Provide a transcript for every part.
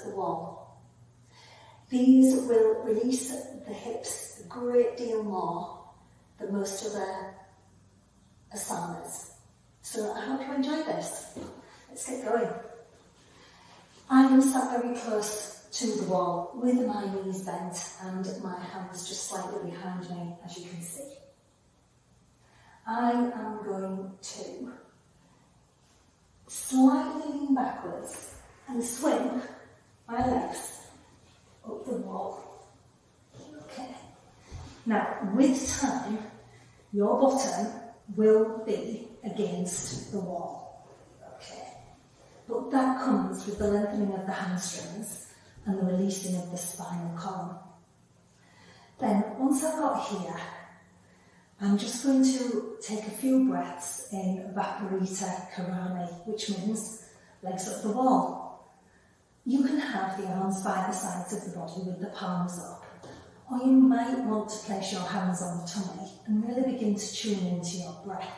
of the wall. These will release the hips a great deal more than most other asanas. So I hope you enjoy this. Let's get going. I am sat very close to the wall with my knees bent and my hands just slightly behind me, as you can see. I am going to slightly lean backwards and swing my legs up the wall. Okay. Now, with time, your bottom will be against the wall. Okay. But that comes with the lengthening of the hamstrings and the releasing of the spinal column. Then, once I've got here, I'm just going to take a few breaths in Viparita Karani, which means legs up the wall. You can have the arms by the sides of the body with the palms up, or you might want to place your hands on the tummy and really begin to tune into your breath.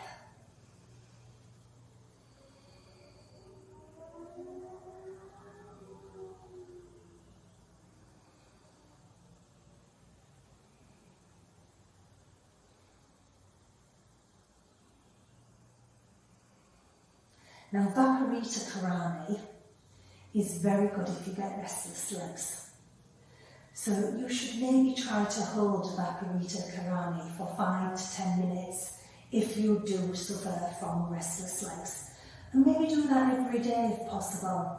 Now, Viparita Karani is very good if you get restless legs. So you should maybe try to hold Viparita Karani for 5 to 10 minutes if you do suffer from restless legs. And maybe do that every day if possible.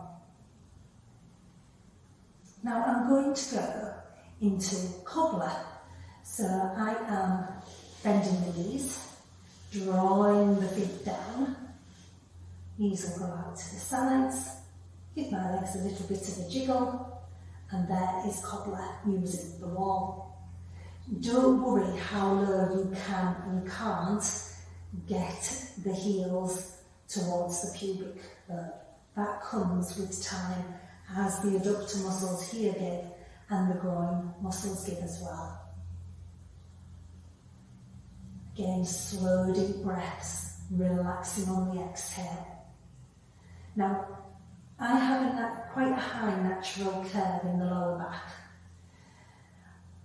Now I'm going to go into cobbler. So I am bending the knees, drawing the feet down. Knees will go out to the sides, give my legs a little bit of a jiggle, and there is cobbler using the wall. Don't worry how low you can and can't get the heels towards the pubic bone. That comes with time as the adductor muscles here give and the groin muscles give as well. Again, slow deep breaths, relaxing on the exhale. Now, I have quite a high natural curve in the lower back.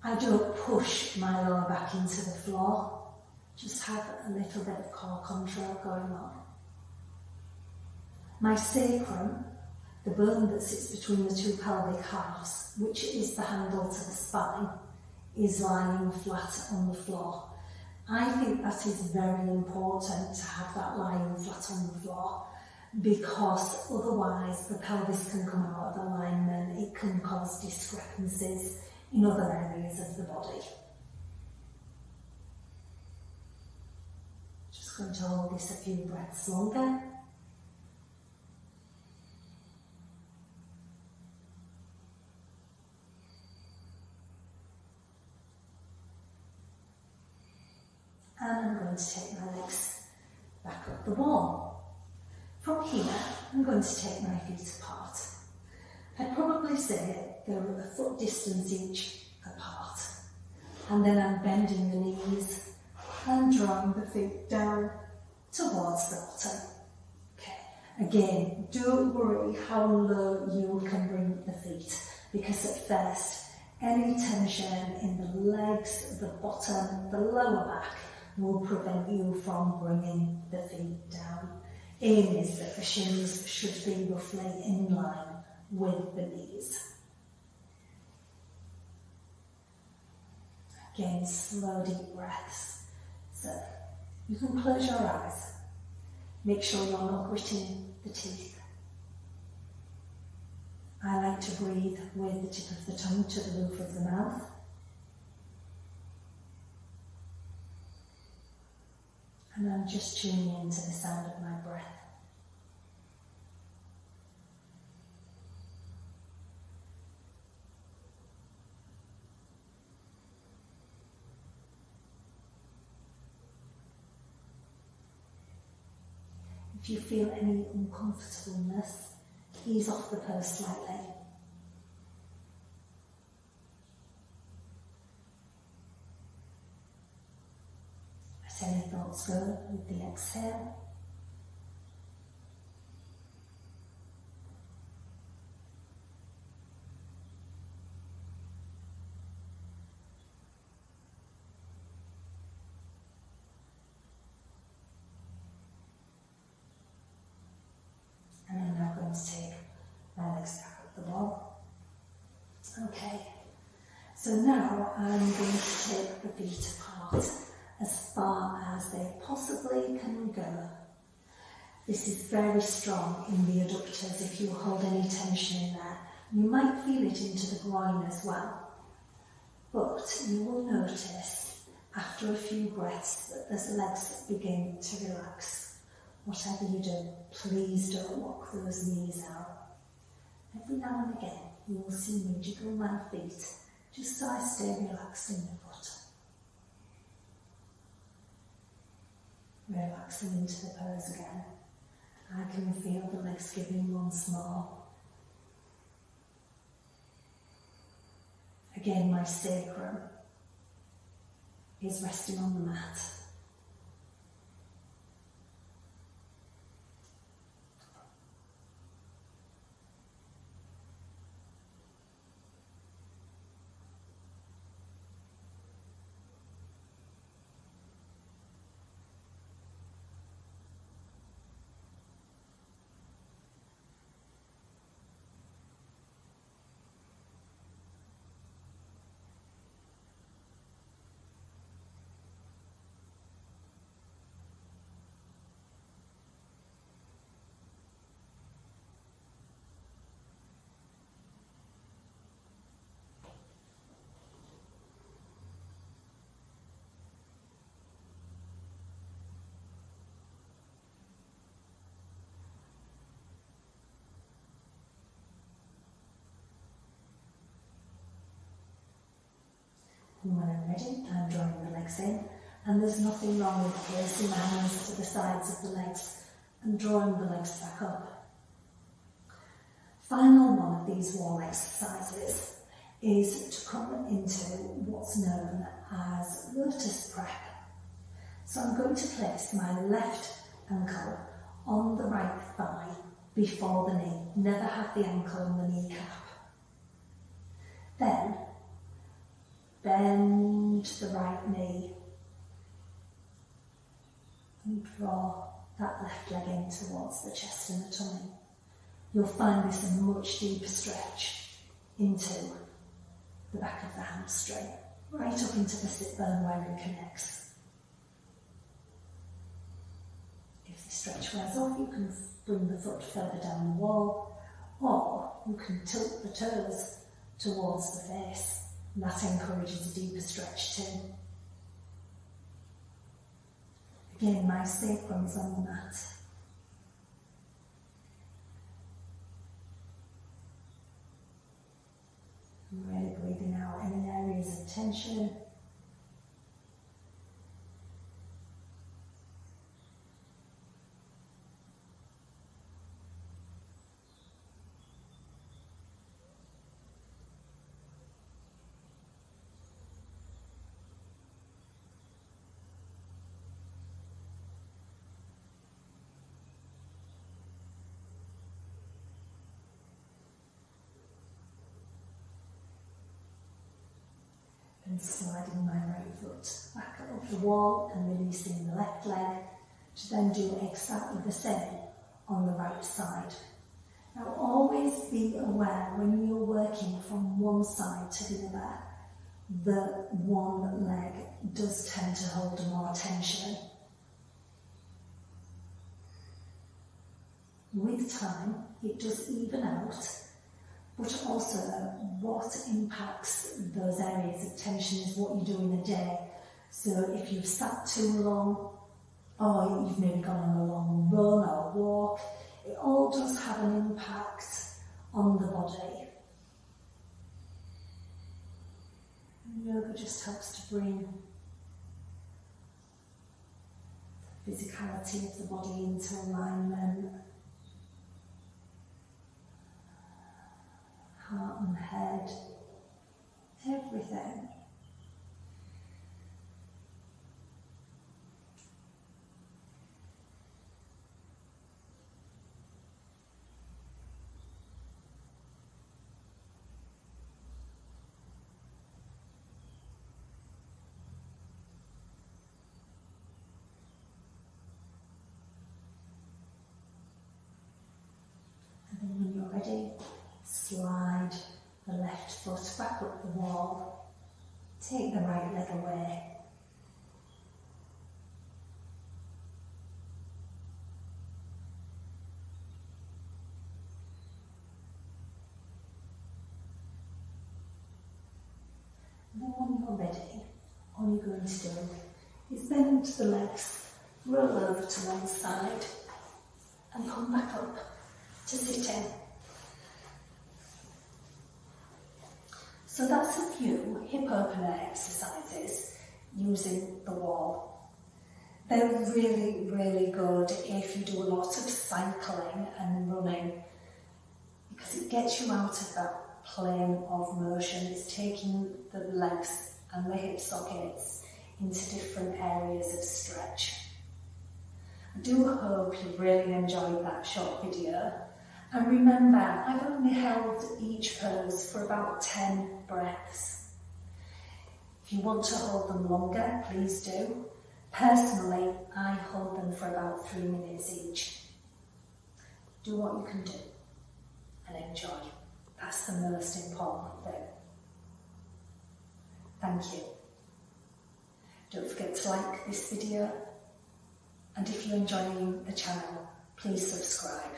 I don't push my lower back into the floor, just have a little bit of core control going on. My sacrum, the bone that sits between the two pelvic halves, which is the handle to the spine, is lying flat on the floor. I think that is very important to have that lying flat on the floor, because otherwise the pelvis can come out of alignment, it can cause discrepancies in other areas of the body. Just going to hold this a few breaths longer. And I'm going to take my legs back up the wall. From here, I'm going to take my feet apart. I'd probably say they're a foot distance each apart. And then I'm bending the knees and drawing the feet down towards the bottom. Okay. Again, don't worry how low you can bring the feet, because at first, any tension in the legs, the bottom, the lower back will prevent you from bringing the feet down. Aim is that the shins should be roughly in line with the knees. Again, slow deep breaths. So you can close your eyes. Make sure you're not gritting the teeth. I like to breathe with the tip of the tongue to the roof of the mouth. And I'm just tuning into the sound of my breath. If you feel any uncomfortableness, ease off the pose slightly. Let any thoughts go with the exhale. Okay, so now I'm going to take the feet apart as far as they possibly can go. This is very strong in the adductors if you hold any tension in there. You might feel it into the groin as well, but you will notice after a few breaths that there's legs that begin to relax. Whatever you do, please don't lock those knees out. Every now and again you will see me jiggle my feet just so I stay relaxed in the foot. Relaxing into the pose again. I can feel the legs giving once more. Again, my sacrum is resting on the mat. And when I'm ready, I'm drawing the legs in, and there's nothing wrong with placing my hands to the sides of the legs and drawing the legs back up. Final one of these wall exercises is to come into what's known as lotus prep. So I'm going to place my left ankle on the right thigh before the knee. Never have the ankle on the kneecap. Then bend the right knee and draw that left leg in towards the chest and the tummy. You'll find this a much deeper stretch into the back of the hamstring, right up into the sit bone where it connects. If the stretch wears off, you can bring the foot further down the wall, or you can tilt the toes towards the face. That encourages a deeper stretch too. Again, my sacrum is on the mat. I'm really breathing out any areas of tension. And sliding my right foot back up the wall and releasing the left leg to then do exactly the same on the right side. Now always be aware when you're working from one side to the other that one leg does tend to hold more tension. With time it does even out, but also what impacts those areas of tension is what you do in a day. So if you've sat too long, or you've maybe gone on a long run or walk, it all does have an impact on the body. And yoga just helps to bring the physicality of the body into alignment. Heart and head, everything. And then when you're ready, slide the left foot back up the wall. Take the right leg away. And then when you're ready, all you're going to do is bend the legs, roll over to one side and come back up to sit in. So that's a few hip opener exercises using the wall. They're really, really good if you do a lot of cycling and running, because it gets you out of that plane of motion. It's taking the legs and the hip sockets into different areas of stretch. I do hope you really enjoyed that short video. And remember, I've only held each pose for about 10 breaths. If you want to hold them longer, please do. Personally, I hold them for about 3 minutes each. Do what you can do and enjoy. That's the most important thing. Thank you. Don't forget to like this video, and if you're enjoying the channel, please subscribe.